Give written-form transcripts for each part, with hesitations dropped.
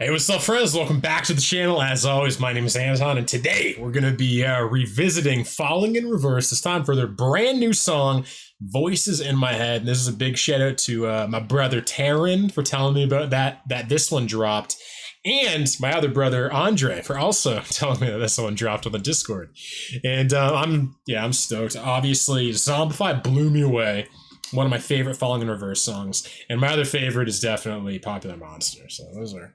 Hey, what's up, friends? Welcome back to the channel. As always, my name is Anton, and today we're going to be revisiting Falling in Reverse. This time for their brand new song, Voices in My Head. And this is a big shout out to my brother Taryn for telling me about that this one dropped, and my other brother Andre for also telling me that this one dropped on the Discord. And I'm stoked. Obviously, Zombify blew me away. One of my favorite Falling in Reverse songs. And my other favorite is definitely Popular Monster. So those are,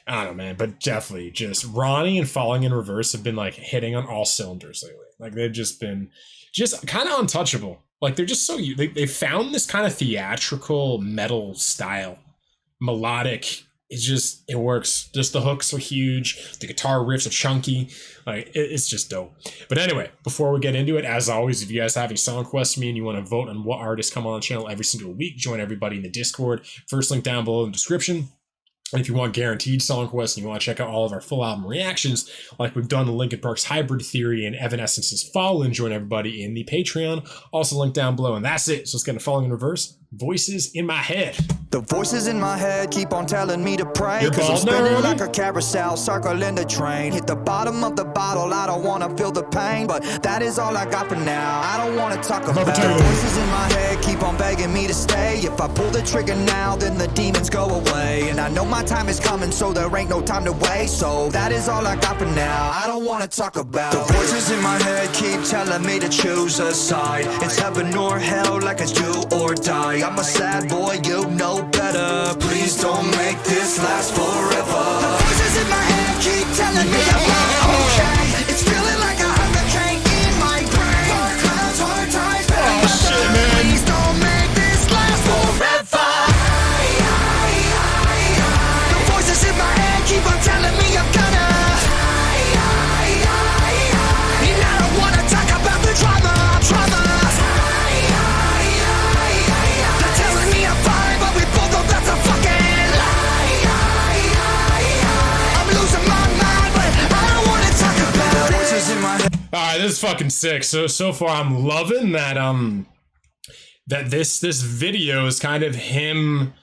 I don't know, man, but definitely just Ronnie and Falling in Reverse have been like hitting on all cylinders lately. Like they've just been just kind of untouchable. Like they're just so, they found this kind of theatrical metal style, melodic. It works. Just the hooks are huge. The guitar riffs are chunky. Like it's just dope. But anyway, before we get into it, as always, if you guys have any song requests to me and you want to vote on what artists come on the channel every single week, join everybody in the Discord. First link down below in the description. And if you want guaranteed song requests and you want to check out all of our full album reactions, like we've done the Linkin Park's Hybrid Theory and Evanescence's Fallen, join everybody in the Patreon. Also linked down below. And that's it. So let's get into Falling in Reverse. Voices in My Head. The voices in my head keep on telling me to pray, You're 'cause I'm bald spinning now, like a carousel, circling the train. Hit the bottom of the bottle, I don't wanna feel the pain, but that is all I got for now. I don't wanna talk about it. The voices in my head keep on begging me to stay. If I pull the trigger now, then the demons go away. And I know my time is coming, so there ain't no time to waste. So that is all I got for now. I don't wanna talk about it. The voices in my head keep telling me to choose a side. It's heaven or hell, like it's do or die. I'm a sad boy, you know better. Please don't make this last forever. The voices in my head keep telling me I'm not okay. It's feeling like a hurricane in my brain. Dark clouds, hard times, bad weather. Please don't make this last forever. The voices in my head keep on telling me I'm gonna. And I don't wanna talk about the trauma. They're telling me I'm fine, but we both know that's a fucking lie. I'm losing my mind, but I don't wanna talk about it. Voices in my head. Alright, this is fucking sick. So far I'm loving that that this video is kind of him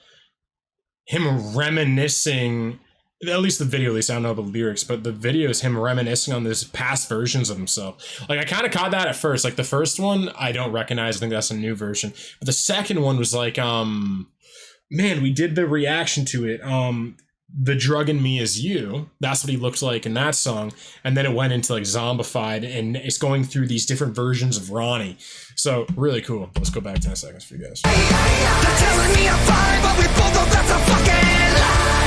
reminiscing, at least the video, at least I don't know the lyrics, but the video is him reminiscing on this past versions of himself. Like I kind of caught that at first. Like the first one I don't recognize, I think that's a new version. But the second one was like man, we did the reaction to it. The Drug in Me Is You. That's what he looked like in that song. And then it went into like Zombified, and it's going through these different versions of Ronnie. So really cool. Let's go back 10 seconds for you guys. They're telling me I'm fine, but we both know that's a fucking lie.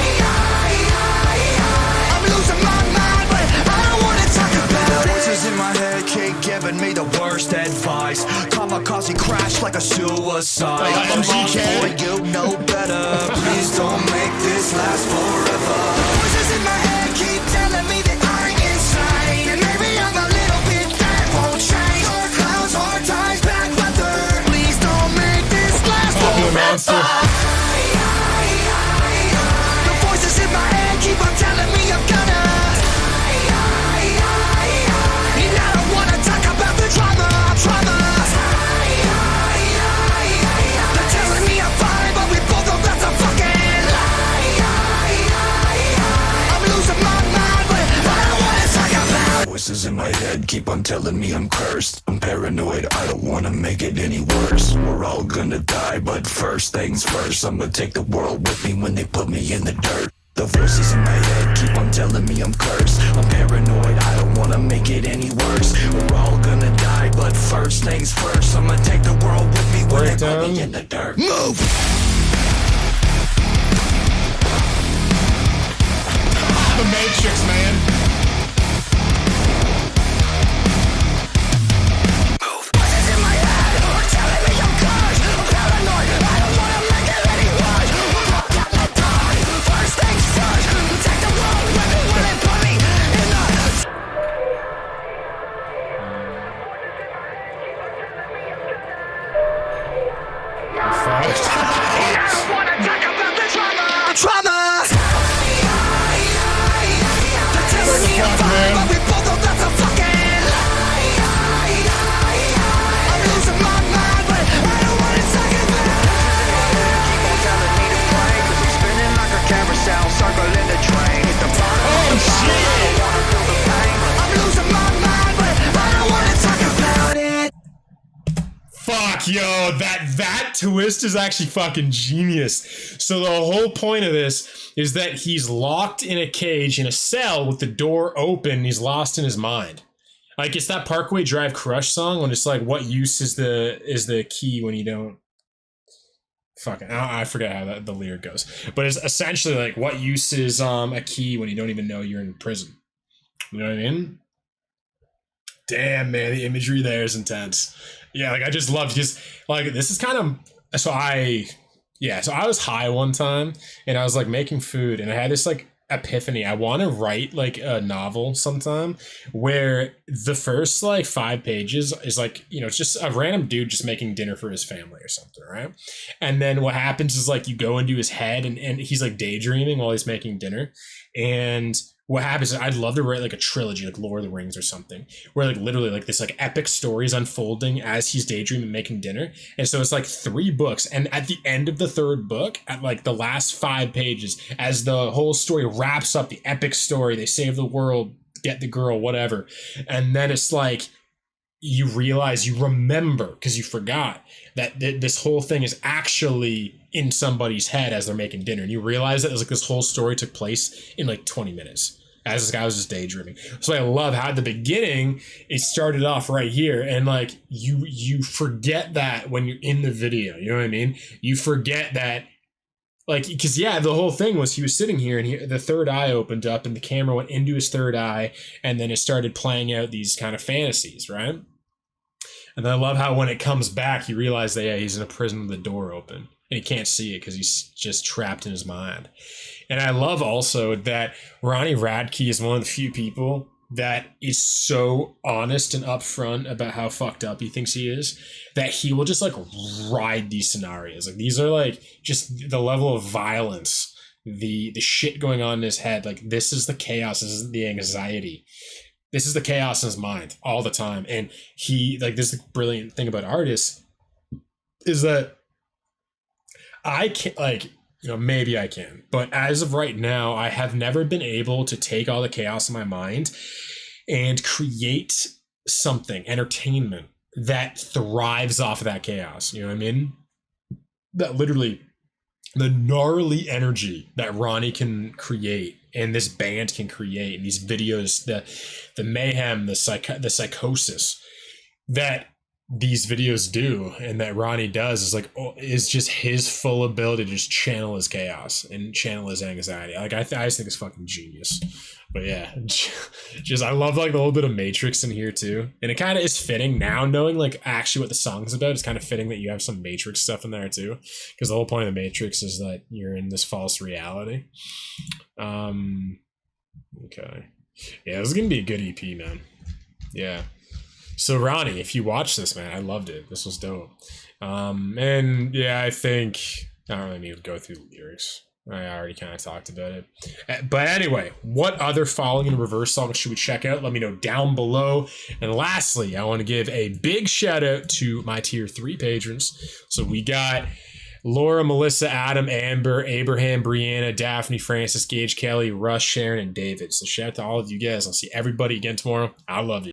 I'm losing my mind, but I don't wanna talk about it. Voices in my head keep giving me the worst advice. Kamikaze crash like a suicide. I'm a boss boy, you know better. Please don't make this last forever. Voices in my head keep telling me that I'm insane, and maybe I'm a little bit that won't change. Dark clouds, hard times, bad weather. Please don't make this last forever. The voices in my head keep on telling me I'm gonna. And I don't wanna talk about the trauma. They're telling me I'm fine, but we both know that's a fucking lie. I'm losing my mind, but I don't wanna talk about it. Voices in my head keep on telling me I'm cursed. I'm paranoid, I don't wanna make it any worse. We're all gonna die, but first things first, I'm gonna take the world with me when they put me in the dirt. The voices in my head keep on telling me I'm cursed. I'm paranoid, I don't wanna make it any worse. We're all gonna die, but first things first, I'm gonna take the world with me when they put me in the dirt. Move! The Matrix, man. Voices in my head are telling me I'm cursed. I'm paranoid, I don't wanna make it any worse. We're all gonna die, first things first. Take the world with me when they put me in the dirt. I don't wanna talk about the trauma. They're telling Fuck, yo, that twist is actually fucking genius. So the whole point of this is that he's locked in a cage in a cell with the door open. He's lost in his mind. Like, it's that Parkway Drive Crush song when it's like, what use is the key when you don't... Fucking, I forget how the lyric goes. But it's essentially like, what use is a key when you don't even know you're in prison? You know what I mean? Damn, man, the imagery there is intense. Yeah, like, I just love just, like, this is kind of... So I was high one time, and I was, like, making food, and I had this, like, epiphany. I want to write like a novel sometime where the first like 5 pages is like, you know, it's just a random dude just making dinner for his family or something, right? And then what happens is like you go into his head and he's like daydreaming while he's making dinner. And what happens is I'd love to write like a trilogy, like Lord of the Rings or something, where like literally like this like epic story is unfolding as he's daydreaming making dinner. And so it's like 3 books. And at the end of the 3rd book, at like the last 5 pages, as the whole story wraps up, the epic story, they save the world, get the girl, whatever. And then it's like, you realize, you remember, because you forgot that this whole thing is actually in somebody's head as they're making dinner. And you realize that it's like this whole story took place in like 20 minutes as this guy was just daydreaming. So I love how at the beginning it started off right here, and like you forget that when you're in the video, you know what I mean? You forget that, like, because yeah, the whole thing was he was sitting here and the third eye opened up and the camera went into his third eye, and then it started playing out these kind of fantasies, right? And then I love how when it comes back, you realize that, yeah, he's in a prison with the door open and he can't see it because he's just trapped in his mind. And I love also that Ronnie Radke is one of the few people that is so honest and upfront about how fucked up he thinks he is, that he will just like ride these scenarios. Like, these are like just the level of violence, the shit going on in his head. Like, this is the chaos, this is the anxiety. This is the chaos in his mind all the time. And he, like, this is the brilliant thing about artists is that I can't, like, you know, maybe I can, but as of right now, I have never been able to take all the chaos in my mind and create something, entertainment, that thrives off of that chaos. You know what I mean? That literally, the gnarly energy that Ronnie can create and this band can create, and these videos, the mayhem, the psychosis that these videos do and that Ronnie does is like, is just his full ability to just channel his chaos and channel his anxiety. Like, I just think it's fucking genius. But yeah, just I love like the little bit of Matrix in here too, and it kind of is fitting now knowing like actually what the song's about. It's kind of fitting that you have some Matrix stuff in there too, because the whole point of the Matrix is that you're in this false reality. Okay, yeah, this is gonna be a good EP, man. Yeah. So Ronnie, if you watch this, man, I loved it. This was dope. And yeah, I think I don't really need to go through the lyrics. I already kind of talked about it. But anyway, what other Falling in Reverse songs should we check out? Let me know down below. And lastly, I want to give a big shout out to my tier 3 patrons. So we got Laura, Melissa, Adam, Amber, Abraham, Brianna, Daphne, Francis, Gage, Kelly, Russ, Sharon, and David. So shout out to all of you guys. I'll see everybody again tomorrow. I love you.